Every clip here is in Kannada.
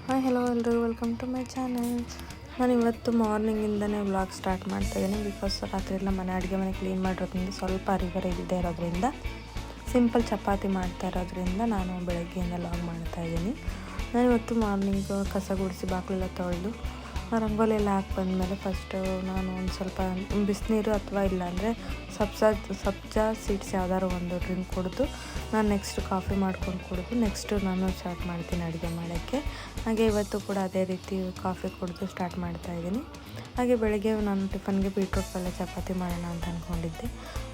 ಹಾಯ್ ಹಲೋ ಎಲ್ಲರೂ, ವೆಲ್ಕಮ್ ಟು ಮೈ ಚಾನಲ್. ನಾನು ಇವತ್ತು ಮಾರ್ನಿಂಗಿಂದನೇ ವ್ಲಾಗ್ ಸ್ಟಾರ್ಟ್ ಮಾಡ್ತಾಯಿದ್ದೀನಿ. ಬಿಕಾಸ್ ರಾತ್ರಿ ಎಲ್ಲ ಅಡುಗೆ ಮನೆ ಕ್ಲೀನ್ ಮಾಡಿರೋದ್ರಿಂದ ಸ್ವಲ್ಪ ಅರಿವರೆ ಇಲ್ಲದೆ ಇರೋದ್ರಿಂದ, ಸಿಂಪಲ್ ಚಪಾತಿ ಮಾಡ್ತಾ ಇರೋದ್ರಿಂದ ನಾನು ಬೆಳಗ್ಗೆಯಿಂದ ವ್ಲಾಗ್ ಮಾಡ್ತಾಯಿದ್ದೀನಿ. ನಾನು ಇವತ್ತು ಮಾರ್ನಿಂಗು ಕಸ ಗುಡಿಸಿ ಬಾಗಿಲೆಲ್ಲ ತೊಳೆದು ರಂಗೋಲಿ ಎಲ್ಲ ಹಾಕಿ ಬಂದಮೇಲೆ ಫಸ್ಟು ನಾನು ಒಂದು ಸ್ವಲ್ಪ ಬಿಸಿನೀರು ಅಥವಾ ಇಲ್ಲಾಂದರೆ ಸಬ್ಜಾ ಸೀಡ್ಸ್ ಯಾವ್ದಾದ್ರು ಒಂದು ಡ್ರಿಂಕ್ ಕುಡಿದು ನಾನು ನೆಕ್ಸ್ಟ್ ಕಾಫಿ ಮಾಡ್ಕೊಂಡು ಕುಡಿದು ನೆಕ್ಸ್ಟು ನಾನು ಸ್ಟಾರ್ಟ್ ಮಾಡ್ತೀನಿ ಅಡುಗೆ ಮಾಡೋಕ್ಕೆ. ಹಾಗೆ ಇವತ್ತು ಕೂಡ ಅದೇ ರೀತಿ ಕಾಫಿ ಕುಡಿದು ಸ್ಟಾರ್ಟ್ ಮಾಡ್ತಾಯಿದ್ದೀನಿ. ಹಾಗೆ ಬೆಳಗ್ಗೆ ನಾನು ಟಿಫನ್ಗೆ ಬೀಟ್ರೂಟ್ ಪಲ್ಯ ಚಪಾತಿ ಮಾಡೋಣ ಅಂತ ಅಂದ್ಕೊಂಡಿದ್ದೆ.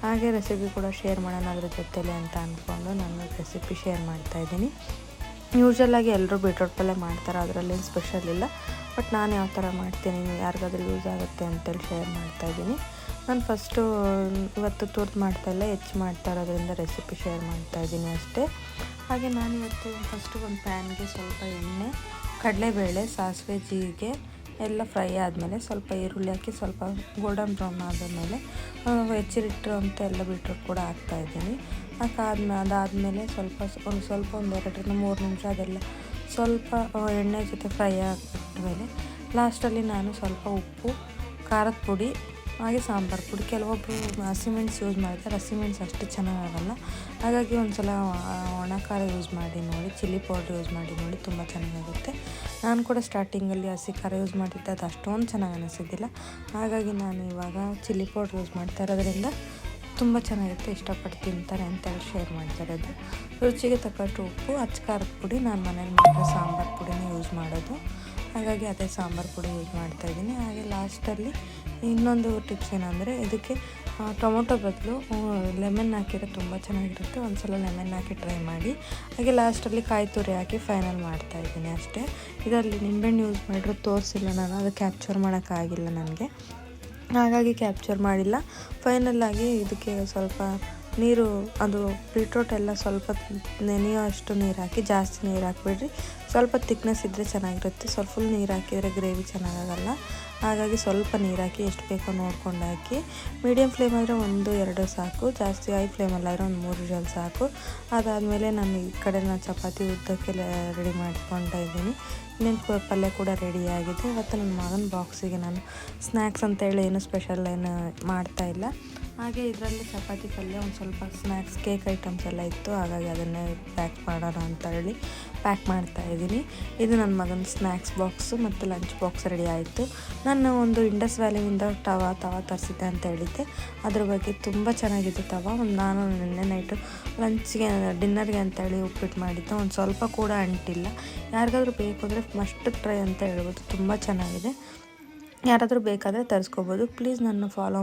ಹಾಗೆ ರೆಸಿಪಿ ಕೂಡ ಶೇರ್ ಮಾಡೋಣ ಅದ್ರ ಜೊತೆಲಿ ಅಂತ ಅಂದ್ಕೊಂಡು ನಾನು ರೆಸಿಪಿ ಶೇರ್ ಮಾಡ್ತಾಯಿದ್ದೀನಿ. ಯೂಶ್ವಲಾಗಿ ಎಲ್ಲರೂ ಬೀಟ್ರೂಟ್ ಪಲ್ಯ ಮಾಡ್ತಾರೆ, ಅದರಲ್ಲೇನು ಸ್ಪೆಷಲ್ ಇಲ್ಲ. ಬಟ್ ನಾನು ಯಾವ ಥರ ಮಾಡ್ತೀನಿ, ಯಾರಿಗಾದ್ರೂ ಯೂಸ್ ಆಗುತ್ತೆ ಅಂತೇಳಿ ಶೇರ್ ಮಾಡ್ತಾಯಿದ್ದೀನಿ. ನಾನು ಫಸ್ಟು ಇವತ್ತು ತುರ್ದು ಮಾಡ್ತಾಯಿಲ್ಲ, ಹೆಚ್ಚು ಮಾಡ್ತಾ ಇರೋದ್ರಿಂದ ರೆಸಿಪಿ ಶೇರ್ ಮಾಡ್ತಾಯಿದ್ದೀನಿ ಅಷ್ಟೇ. ಹಾಗೆ ನಾನಿವತ್ತು ಫಸ್ಟು ಒಂದು ಪ್ಯಾನ್ಗೆ ಸ್ವಲ್ಪ ಎಣ್ಣೆ, ಕಡಲೆಬೇಳೆ, ಸಾಸಿವೆ, ಜೀರಿಗೆ ಎಲ್ಲ ಫ್ರೈ ಆದಮೇಲೆ ಸ್ವಲ್ಪ ಈರುಳ್ಳಿ ಹಾಕಿ ಸ್ವಲ್ಪ ಗೋಲ್ಡನ್ ಬ್ರೌನ್ ಆದಮೇಲೆ ಹೆಚ್ಚಿಟ್ಟು ಅಂತ ಎಲ್ಲ ಬೀಟ್ರೂಟ್ ಕೂಡ ಹಾಕ್ತಾಯಿದ್ದೀನಿ. ಅದಾದಮೇಲೆ ಒಂದು 2-3 ನಿಮಿಷ ಅದೆಲ್ಲ ಸ್ವಲ್ಪ ಎಣ್ಣೆ ಜೊತೆ ಫ್ರೈ ಆಗಿದ್ಮೇಲೆ ಲಾಸ್ಟಲ್ಲಿ ನಾನು ಸ್ವಲ್ಪ ಉಪ್ಪು, ಖಾರದ ಪುಡಿ ಹಾಗೆ ಸಾಂಬಾರು ಪುಡಿ, ಕೆಲವೊಬ್ಬರು ಹಸಿಮೆಣ್ಸು ಯೂಸ್ ಮಾಡ್ತಾರೆ, ಹಸಿಮೆಣ್ಸು ಅಷ್ಟು ಚೆನ್ನಾಗಾಗಲ್ಲ. ಹಾಗಾಗಿ ಒಂದು ಸಲ ಒಣ ಖಾರ ಯೂಸ್ ಮಾಡಿ ನೋಡಿ, ಚಿಲ್ಲಿ ಪೌಡ್ರ್ ಯೂಸ್ ಮಾಡಿ ನೋಡಿ, ತುಂಬ ಚೆನ್ನಾಗಾಗುತ್ತೆ. ನಾನು ಕೂಡ ಸ್ಟಾರ್ಟಿಂಗಲ್ಲಿ ಹಸಿ ಖಾರ ಯೂಸ್ ಮಾಡಿದ್ದೆ, ಅದು ಅಷ್ಟೊಂದು ಚೆನ್ನಾಗಿ ಅನಿಸೋದಿಲ್ಲ. ಹಾಗಾಗಿ ನಾನು ಇವಾಗ ಚಿಲ್ಲಿ ಪೌಡ್ರ್ ಯೂಸ್ ಮಾಡ್ತಾ ಇರೋದ್ರಿಂದ ತುಂಬ ಚೆನ್ನಾಗಿರುತ್ತೆ, ಇಷ್ಟಪಟ್ಟು ತಿಂತಾರೆ ಅಂತೇಳಿ ಶೇರ್ ಮಾಡ್ತಾ ಇರೋದು. ರುಚಿಗೆ ತಕ್ಕಷ್ಟು ಉಪ್ಪು, ಅಚ್ಚ ಖಾರದ ಪುಡಿ, ನಾನು ಮನೇಲಿ ಮಾಡಿರೋ ಸಾಂಬಾರು ಪುಡಿನೇ ಯೂಸ್ ಮಾಡೋದು, ಹಾಗಾಗಿ ಅದೇ ಸಾಂಬಾರು ಪುಡಿ ಯೂಸ್ ಮಾಡ್ತಾಯಿದ್ದೀನಿ. ಹಾಗೆ ಲಾಸ್ಟಲ್ಲಿ ಇನ್ನೊಂದು ಟಿಪ್ಸ್ ಏನಂದರೆ, ಇದಕ್ಕೆ ಟೊಮೊಟೊ ಬದಲು ಲೆಮನ್ ಹಾಕಿದ್ರೆ ತುಂಬ ಚೆನ್ನಾಗಿರುತ್ತೆ. ಒಂದು ಸಲ ಲೆಮನ್ ಹಾಕಿ ಟ್ರೈ ಮಾಡಿ. ಹಾಗೆ ಲಾಸ್ಟಲ್ಲಿ ಕಾಯಿ ತುರಿ ಹಾಕಿ ಫೈನಲ್ ಮಾಡ್ತಾಯಿದ್ದೀನಿ ಅಷ್ಟೇ. ಇದರಲ್ಲಿ ನಿಂಬೆಹಣ್ಣು ಯೂಸ್ ಮಾಡಿದ್ರು ತೋರಿಸಿಲ್ಲ ನಾನು, ಅದು ಕ್ಯಾಪ್ಚರ್ ಮಾಡೋಕ್ಕಾಗಿಲ್ಲ ನನಗೆ, ಹಾಗಾಗಿ ಕ್ಯಾಪ್ಚರ್ ಮಾಡಿಲ್ಲ. ಫೈನಲ್ಲಾಗಿ ಇದಕ್ಕೆ ಸ್ವಲ್ಪ ನೀರು, ಅದು ಬೀಟ್ರೂಟ್ ಎಲ್ಲ ಸ್ವಲ್ಪ ನೆನೆಯೋ ಅಷ್ಟು ನೀರು ಹಾಕಿ, ಜಾಸ್ತಿ ನೀರು ಹಾಕಿಬಿಡ್ರಿ, ಸ್ವಲ್ಪ ತಿಕ್ನೆಸ್ ಇದ್ದರೆ ಚೆನ್ನಾಗಿರುತ್ತೆ. ಸ್ವಲ್ಪ ಫುಲ್ ನೀರು ಹಾಕಿದರೆ ಗ್ರೇವಿ ಚೆನ್ನಾಗಾಗಲ್ಲ. ಹಾಗಾಗಿ ಸ್ವಲ್ಪ ನೀರು ಹಾಕಿ ಎಷ್ಟು ಬೇಕೋ ನೋಡ್ಕೊಂಡು ಹಾಕಿ. ಮೀಡಿಯಮ್ ಫ್ಲೇಮ್ ಆದರೆ 1-2 ಸಾಕು, ಜಾಸ್ತಿ ಹೈ ಫ್ಲೇಮಲ್ಲಾದರೆ ಒಂದು 3 ವಿಷಲ್ ಸಾಕು. ಅದಾದಮೇಲೆ ನಾನು ಈ ಕಡೆ ಚಪಾತಿ ಉದ್ದಕ್ಕೆ ರೆಡಿ ಮಾಡ್ಕೊತಾ ಇದ್ದೀನಿ. ಇನ್ನೇನು ಪಲ್ಯ ಕೂಡ ರೆಡಿಯಾಗಿದೆ. ಇವತ್ತು ನನ್ನ ಮಗನ ಬಾಕ್ಸಿಗೆ ನಾನು ಸ್ನ್ಯಾಕ್ಸ್ ಅಂತೇಳಿ ಏನು ಸ್ಪೆಷಲ್ ಏನು ಮಾಡ್ತಾಯಿಲ್ಲ. ಹಾಗೆ ಇದರಲ್ಲಿ ಚಪಾತಿ ಪಲ್ಯ, ಒಂದು ಸ್ವಲ್ಪ ಸ್ನ್ಯಾಕ್ಸ್, ಕೇಕ್ ಐಟಮ್ಸ್ ಎಲ್ಲ ಇತ್ತು, ಹಾಗಾಗಿ ಅದನ್ನೇ ಪ್ಯಾಕ್ ಮಾಡೋಣ ಅಂತ ಹೇಳಿ ಪ್ಯಾಕ್ ಮಾಡ್ತಾಯಿದ್ದೀನಿ. ಇದು ನನ್ನ ಮಗನ ಸ್ನ್ಯಾಕ್ಸ್ ಬಾಕ್ಸು ಮತ್ತು ಲಂಚ್ ಬಾಕ್ಸ್ ರೆಡಿ ಆಯಿತು. ನಾನು ಒಂದು ಇಂಡಸ್ ವ್ಯಾಲಿಯಿಂದ ತವಾ ತರಿಸಿದ್ದೆ ಅಂತ ಹೇಳಿದ್ದೆ, ಅದ್ರ ಬಗ್ಗೆ ತುಂಬ ಚೆನ್ನಾಗಿದೆ ತವಾ. ನಾನು ನಿನ್ನೆ ನೈಟು ಲಂಚ್ಗೆ ಡಿನ್ನರ್ಗೆ ಅಂತೇಳಿ ಉಪ್ಪಿಟ್ಟು ಮಾಡಿದ್ದೆ, ಒಂದು ಸ್ವಲ್ಪ ಕೂಡ ಅಂಟಿಲ್ಲ. ಯಾರಿಗಾದ್ರೂ ಬೇಕು ಅಂದರೆ ಮಸ್ಟ್ ಟ್ರೈ ಅಂತ ಹೇಳ್ಬೋದು, ತುಂಬ ಚೆನ್ನಾಗಿದೆ. ಯಾರಾದರೂ ಬೇಕಾದರೆ ತರಿಸ್ಕೋಬೋದು. ಪ್ಲೀಸ್ ನನ್ನ ಫಾಲೋ